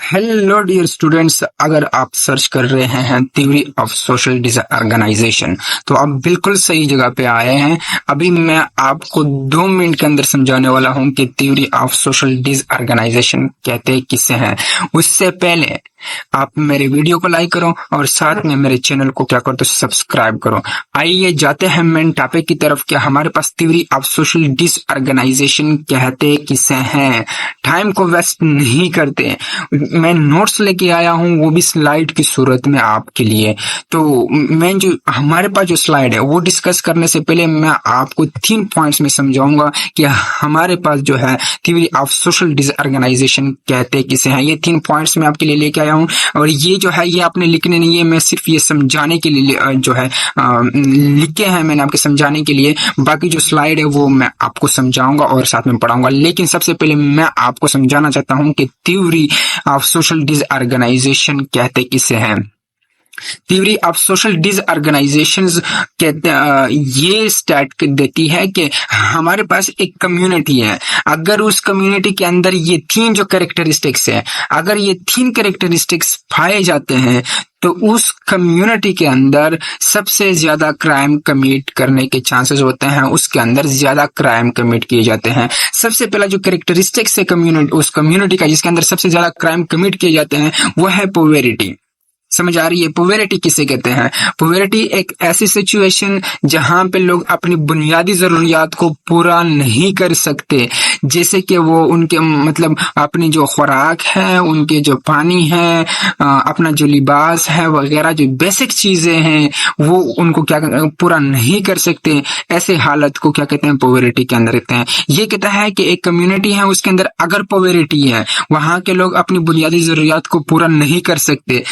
Hello dear students, अगर आप search कर रहे हैं थ्योरी ऑफ सोशल डिसऑर्गेनाइजेशन तो आप बिल्कुल सही जगह पे आए हैं। अभी मैं आपको 2 मिनट के अंदर समझाने वाला हूं कि थ्योरी ऑफ सोशल डिसऑर्गेनाइजेशन कहते किसे हैं। उससे पहले आप मेरे वीडियो को लाइक करो और साथ में मेरे चैनल को क्या करो तो सब्सक्राइब करो। आइए जाते हैं मेन टॉपिक की तरफ कि हमारे पास थ्योरी ऑफ सोशल डिसऑर्गेनाइजेशन कहते किसे हैं। टाइम को वेस्ट नहीं करते, मैं नोट्स लेके आया हूँ, वो भी स्लाइड की सूरत में आपके लिए। तो मैं जो हमारे पास जो स्लाइड है वो डिस्कस करने से पहले मैं आपको 3 पॉइंट्स में समझाऊंगा कि हमारे पास जो है थ्योरी ऑफ सोशल डिसऑर्गेनाइजेशन कहते किसे हैं। ये 3 पॉइंट्स मैं आपके लिए लेके आया हूँ और ये जो है ये आपने लिखने नहीं है, मैं सिर्फ ये समझाने के लिए जो है लिखे हैं मैंने आपके समझाने के लिए। बाकी जो स्लाइड है वो मैं आपको समझाऊंगा और साथ में पढ़ाऊंगा। लेकिन सबसे पहले मैं आपको समझाना चाहता हूँ कि थ्योरी ऑफ सोशल डिसऑर्गेनाइजेशन कहते किसे हैं। थ्योरी ऑफ सोशल डिसऑर्गेनाइजेशन कहते ये स्टार्ट देती है कि हमारे पास एक कम्युनिटी है। अगर उस कम्युनिटी के अंदर ये 3 जो कैरेक्टरिस्टिक्स है, अगर ये 3 कैरेक्टरिस्टिक्स पाए जाते हैं तो उस कम्युनिटी के अंदर सबसे ज्यादा क्राइम कमिट करने के चांसेस होते हैं, उसके अंदर ज्यादा क्राइम कमिट किए जाते हैं। सबसे पहला जो कैरेक्टरिस्टिक्स है कम्युनिटी, उस कम्युनिटी का जिसके अंदर सबसे ज्यादा क्राइम कमिट किए जाते हैं वो है पॉवर्टी। समझ आ रही है? पॉवर्टी किसे कहते हैं? पॉवर्टी एक ऐसी सिचुएशन जहां पे लोग अपनी बुनियादी जरूरियात को पूरा नहीं कर सकते, जैसे कि वो उनके मतलब अपनी जो खुराक है, उनके जो पानी है, अपना जो लिबास है वगैरह जो बेसिक चीजें हैं वो उनको क्या पूरा नहीं कर सकते। ऐसे हालत को क्या कहते हैं? पॉवर्टी के अंदर रखते हैं। ये कहता है कि एक कम्युनिटी है उसके अंदर अगर पॉवर्टी है, वहां के लोग अपनी बुनियादी जरूरियात को पूरा नहीं कर सकते।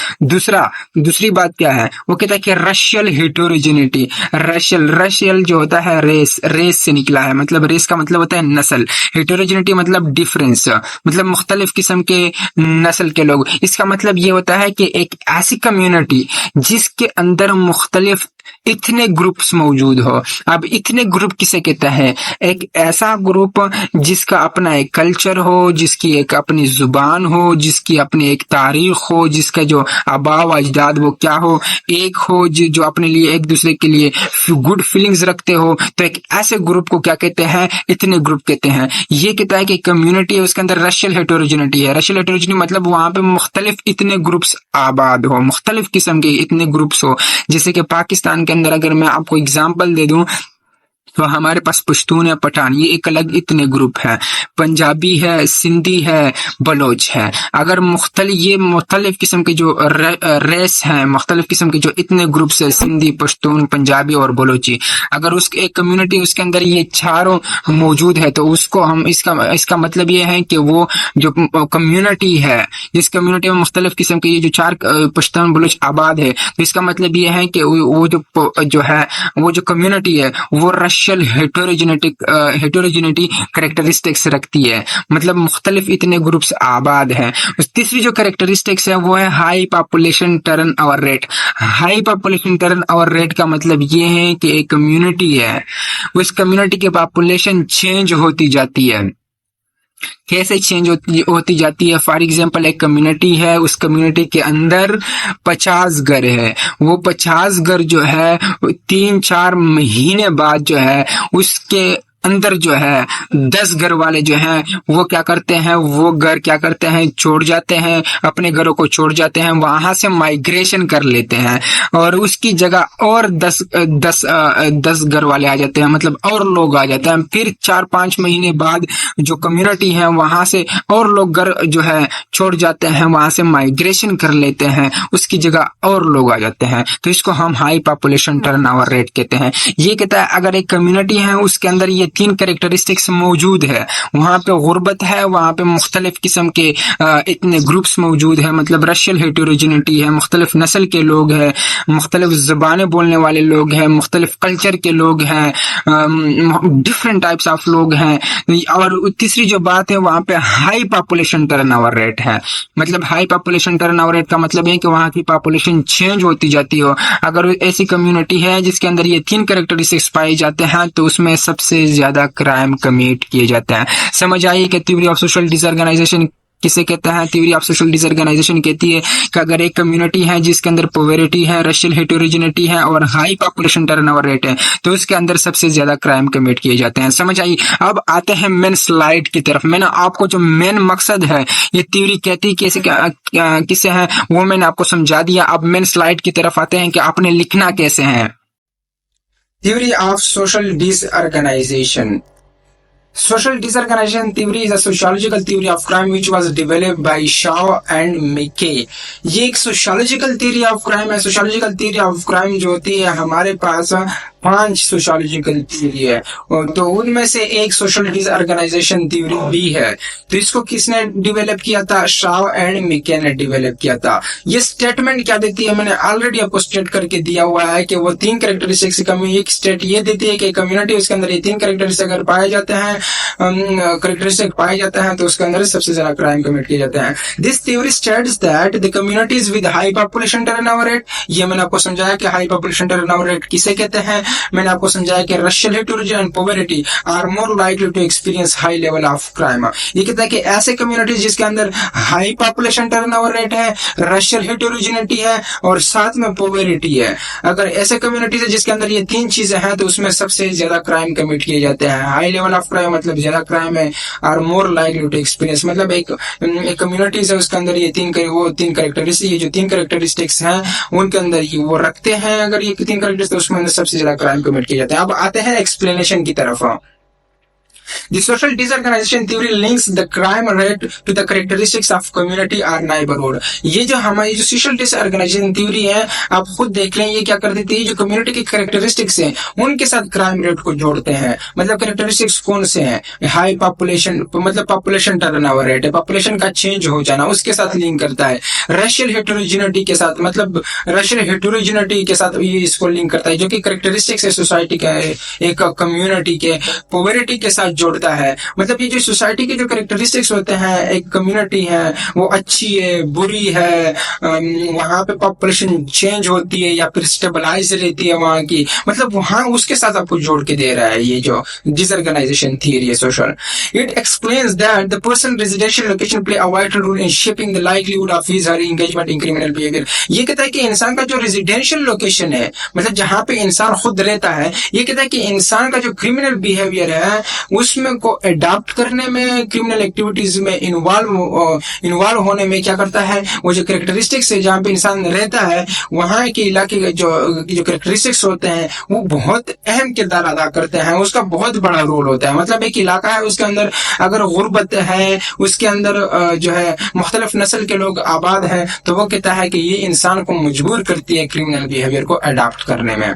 दूसरी बात क्या है? वो कहता है कि रेशियल हेटेरोजेनिटी। रेशियल जो होता है रेस से निकला है, मतलब रेस का मतलब होता है नस्ल, हेटेरोजेनिटी मतलब डिफरेंस, मतलब मुख्तलिफ किस्म के नस्ल के लोग। इसका मतलब ये होता है कि एक ऐसी कम्युनिटी जिसके अंदर मुख्तलिफ इतने ग्रुप्स मौजूद हो। अब इतने ग्रुप किसे कहते हैं? एक ऐसा ग्रुप जिसका अपना एक कल्चर हो, जिसकी एक अपनी जुबान हो, जिसकी अपनी एक तारीख हो, जिसका जो आबाव अजदाद वो क्या हो, एक हो जो अपने लिए एक दूसरे के लिए गुड फीलिंग्स रखते हो। तो एक ऐसे ग्रुप को क्या कहते हैं? इतने ग्रुप कहते हैं। ये कहता है कि कम्युनिटी है उसके अंदर रेशियल हेटेरोजेनिटी है। रेशियल हेटेरोजेनिटी मतलब वहां पे मुख्तलिफ इतने ग्रुप्स आबाद हो, मुख्तलिफ किस्म के इतने ग्रुप्स हो। जैसे कि पाकिस्तान के अंदर अगर मैं आपको एग्जांपल दे दूं तो हमारे पास पश्तून है, पठान, ये एक अलग इतने ग्रुप है, पंजाबी है, सिंधी है, बलोच है। अगर मुख्तलिफ किस्म के जो रेस हैं, मुख्तलिफ किस्म के जो इतने ग्रुप्स है, सिंधी, पश्तून, पंजाबी और बलोची, अगर उसके एक कम्युनिटी उसके अंदर ये चारों मौजूद है तो उसको हम इसका मतलब ये है कि वो जो कम्युनिटी है, जिस कम्युनिटी में मुख्तलिफ किस्म के ये जो 4 पश्तून बलोच आबाद है, तो इसका मतलब ये है कि वो जो कम्युनिटी है वो हेटेरोजेनिटी कैरेक्टरिस्टिक्स रखती है, मतलब मुख्तलिफ इतने ग्रुप्स आबाद हैं। तीसरी जो कैरेक्टरिस्टिक्स है वो है high population turn over rate. High population turn over rate का मतलब ये है कि एक कम्युनिटी है, उस कम्युनिटी की पॉपुलेशन चेंज होती जाती है। कैसे चेंज होती जाती है? फॉर एग्जांपल एक कम्युनिटी है, उस कम्युनिटी के अंदर 50 घर है, वो 50 घर जो है 3-4 महीने बाद जो है उसके अंदर जो है 10 घर वाले जो हैं वो क्या करते हैं, वो घर क्या करते हैं, छोड़ जाते हैं, अपने घरों को छोड़ जाते हैं, वहां से माइग्रेशन कर लेते हैं और उसकी जगह और 10 घर वाले आ जाते हैं, मतलब और लोग आ जाते हैं। फिर 4-5 महीने बाद जो कम्युनिटी है वहां से और लोग घर जो है छोड़ जाते हैं, वहां से माइग्रेशन कर लेते हैं, उसकी जगह और लोग आ जाते हैं। तो इसको हम हाई पॉपुलेशन टर्नओवर रेट कहते हैं। ये कहता है अगर एक कम्युनिटी है उसके अंदर ये 3 कैरेक्टरिस्टिक्स मौजूद है, वहां पे गुर्बत है, वहां पे मुख्तलिफ किस्म के इतने ग्रुप्स मौजूद है, मतलब रेशियल हेटेरोजेनिटी है, मुख्तलिफ नस्ल के लोग हैं, मुख्तलिफ ज़बानें बोलने वाले लोग हैं, मुख्तलिफ कल्चर के लोग हैं, डिफरेंट टाइप्स ऑफ लोग हैं। और तीसरी जो बात है वहां पे हाई पॉपुलेशन टर्नओवर रेट है। मतलब हाई पॉपुलेशन टर्नओवर रेट का मतलब है कि वहां की पॉपुलेशन चेंज होती जाती हो। अगर ऐसी कम्युनिटी है जिसके अंदर ये 3 कैरेक्टरिस्टिक्स पाए जाते हैं तो उसमें सबसे ज्यादा क्राइम कमिट किए जाते हैं। समझ आइए कि थ्योरी ऑफ सोशल डिसऑर्गेनाइजेशन किसे कहते हैं? थ्योरी ऑफ सोशल डिसऑर्गेनाइजेशन कहती है कि अगर एक कम्युनिटी है जिसके अंदर पॉवर्टी है, रेशियल हेटेरोजेनिटी है और हाई पॉपुलेशन टर्नओवर रेट है, तो उसके अंदर सबसे ज्यादा क्राइम कमिट किए जाते हैं। समझ आई? अब आते हैं मेन स्लाइड की तरफ। मैंने आपको जो मेन मकसद है ये थ्योरी कहती कैसे किसे है वो मैंने आपको समझा दिया। अब मेन स्लाइड की तरफ आते हैं कि आपने लिखना कैसे है। Theory of social disorganisation. Social disorganization theory is a sociological theory of crime which was developed by Shaw and McKay. ये एक sociological theory of crime है। sociological theory of crime जो होती है हमारे पास 5 सोशोलॉजिकल थ्योरी है, तो उनमें से एक सोशल डिसऑर्गेनाइजेशन थ्योरी भी है। तो इसको किसने डेवलप किया था? शॉ एंड मिके ने डेवलप किया था। ये स्टेटमेंट क्या देती है? मैंने ऑलरेडी आपको स्टेट करके दिया हुआ है कि वो 3 कैरेक्टरिस्टिक्स एक स्टेट ये देती है कि कम्युनिटी उसके अंदर ये 3 कैरेक्टरिस्टिक अगर पाए जाते हैं, कैरेक्टरिस्टिक पाए जाते हैं, तो उसके अंदर सबसे ज्यादा क्राइम कमिट किए जाते हैं। This theory states that the communities with high population turnover rate, ये मैंने आपको समझाया कि हाई पॉपुलेशन टर्नओवर रेट किसे कहते हैं। मैंने आपको समझाया कि racial heterogeneity and poverty are more likely to experience high level of crime. ये कहता है कि ऐसे कम्युनिटीज जिसके अंदर हाई पॉपुलेशन टर्नओवर रेट है, रेशियल हेटेरोजेनिटी है और साथ में पॉवर्टी है, अगर ऐसे कम्युनिटीज है जिसके अंदर ये 3 चीजें हैं, तो उसमें सबसे ज्यादा क्राइम कमिट किए जाते हैं। हाई लेवल ऑफ क्राइम मतलब ज्यादा क्राइम है, are more likely to experience मतलब एक कम्युनिटीज है उसके अंदर ये 3 कैरेक्टरिस्टिक, ये जो 3 कैरेक्टरिस्टिक्स हैं उनके अंदर ये वो रखते हैं। अगर ये 3 कैरेक्टरिस्टिक्स तो उसमें सबसे ज्यादा क्राइम कमिट किए जाते हैं। अब आते हैं एक्सप्लेनेशन की तरफ। The social disorganization theory links the crime rate to the characteristics of community or neighborhood. ये जो हमारी जो social disorganization theory है, आप खुद देख लें, ये क्या कर देती है? जो कम्युनिटी की कैरेक्टरिस्टिक्स हैं उनके साथ क्राइम रेट को जोड़ते हैं। मतलब कैरेक्टरिस्टिक्स कौन से हैं? हाई पॉपुलेशन मतलब पॉपुलेशन टर्नओवर रेट है, पॉपुलेशन का चेंज हो जाना, उसके साथ लिंक करता है। रेशियल हेटेरोजेनिटी के साथ मतलब रेशियल हेटेरोजेनिटी के साथ ये इसको लिंक करता है, जो कि कैरेक्टरिस्टिक्स है सोसाइटी का, एक कम्युनिटी के। पॉवर्टी के साथ जोड़ता है, मतलब ये जो सोसाइटी के जो कैरेक्टरिस्टिक्स होते हैं, एक कम्युनिटी है वो अच्छी है, बुरी है, वहां पे पॉपुलेशन चेंज होती है या फिर स्टेबलाइज रहती है वहां की, मतलब वहां उसके साथ आपको जोड़ के दे रहा है ये जो डिसऑर्गेनाइजेशन थियरी है social. It explains that the person residential location play a vital role in shaping the livelihood of his her engagement in criminal behaviour. ये कहता है कि इंसान का जो रेजिडेंशियल लोकेशन है, मतलब जहां पे इंसान खुद रहता है, ये कहता है कि इंसान का जो क्रिमिनल बिहेवियर है उसमें को अडॉप्ट करने में, क्रिमिनल एक्टिविटीज में इन्वॉल्व होने में क्या करता है? वो जो कैरेक्टरिस्टिक्स है जहां पे इंसान रहता है वहां के इलाके के जो कैरेक्टरिस्टिक्स होते हैं वो बहुत अहम किरदार अदा करते हैं, उसका बहुत बड़ा रोल होता है। मतलब एक इलाका है उसके अंदर अगर गुर्बत है, उसके अंदर जो है मुख्तलिफ नस्ल के लोग आबाद हैं, तो वो कहता है कि ये इंसान को मजबूर करती है क्रिमिनल बिहेवियर को अडॉप्ट करने में।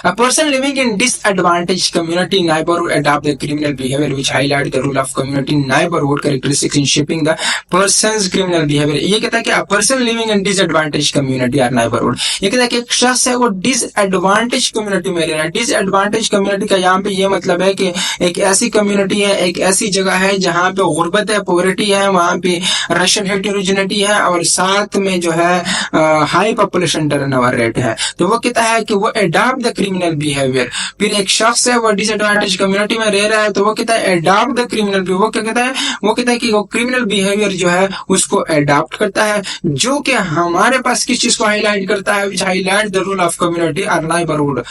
A person living in disadvantaged community neighborhood adopt the criminal behavior which highlight the role of community neighborhood characteristics in shaping the person's criminal behavior. ये कहता है कि a person living in disadvantaged community or neighborhood, ये कहता है कि एक शख्स है वो disadvantaged community में रह रहा है। disadvantaged community का यहाँ पे ये मतलब है कि एक ऐसी कम्युनिटी है, एक ऐसी जगह है जहाँ पे गुर्बत है, पॉवर्टी है, वहाँ पे रेशियल हेटेरोजेनिटी है और साथ में जो है हाई पॉपुलेशन टर्नओवर रेट है। तो वो कहता है कि वो अडॉप्ट द क्रिमिनल बिहेवियर। फिर एक शख्स है वो डिसएडवांटेज कम्युनिटी में रह रहा है, तो वो कहता है अडॉप्ट द क्रिमिनल बिहेवियर। वो क्या कहता है? वो कहता है कि वो क्रिमिनल बिहेवियर जो है उसको अडॉप्ट करता है, जो कि हमारे पास किस चीज को हाईलाइट करता है? Highlight the rule of community और नेबरहुड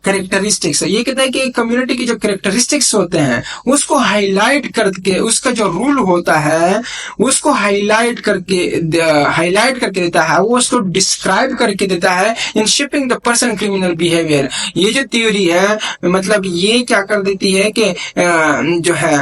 कैरेक्टरिस्टिक्स। ये कहता है कि कम्युनिटी की जो कैरेक्टरिस्टिक्स होते हैं उसको हाईलाइट करके, उसका जो रूल होता है उसको हाईलाइट करके देता है, वो उसको डिस्क्राइब करके देता है इन shaping the person criminal behaviour. ये जो थ्योरी है मतलब ये क्या कर देती है कि जो है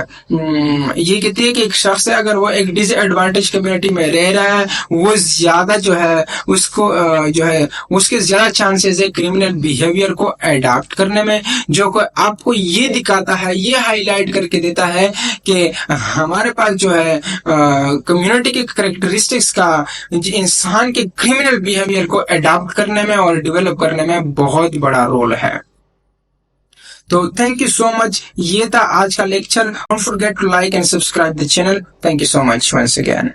ये कहती है कि एक शख्स है अगर वो एक डिसएडवांटेज कम्युनिटी में रह रहा है, वो ज्यादा जो है उसको जो है उसके ज्यादा चांसेस है क्रिमिनल बिहेवियर को अडॉप्ट करने में, जो आपको ये दिखाता है, ये हाईलाइट करके देता है कि हमारे पास जो है कम्युनिटी के कैरेक्टरिस्टिक्स का इंसान के क्रिमिनल बिहेवियर को अडॉप्ट करने में और डेवलप करने में बहुत बड़ा रोल है। तो थैंक यू सो मच, ये था आज का lecture. Don't forget to like and subscribe the channel. Thank you so much once again.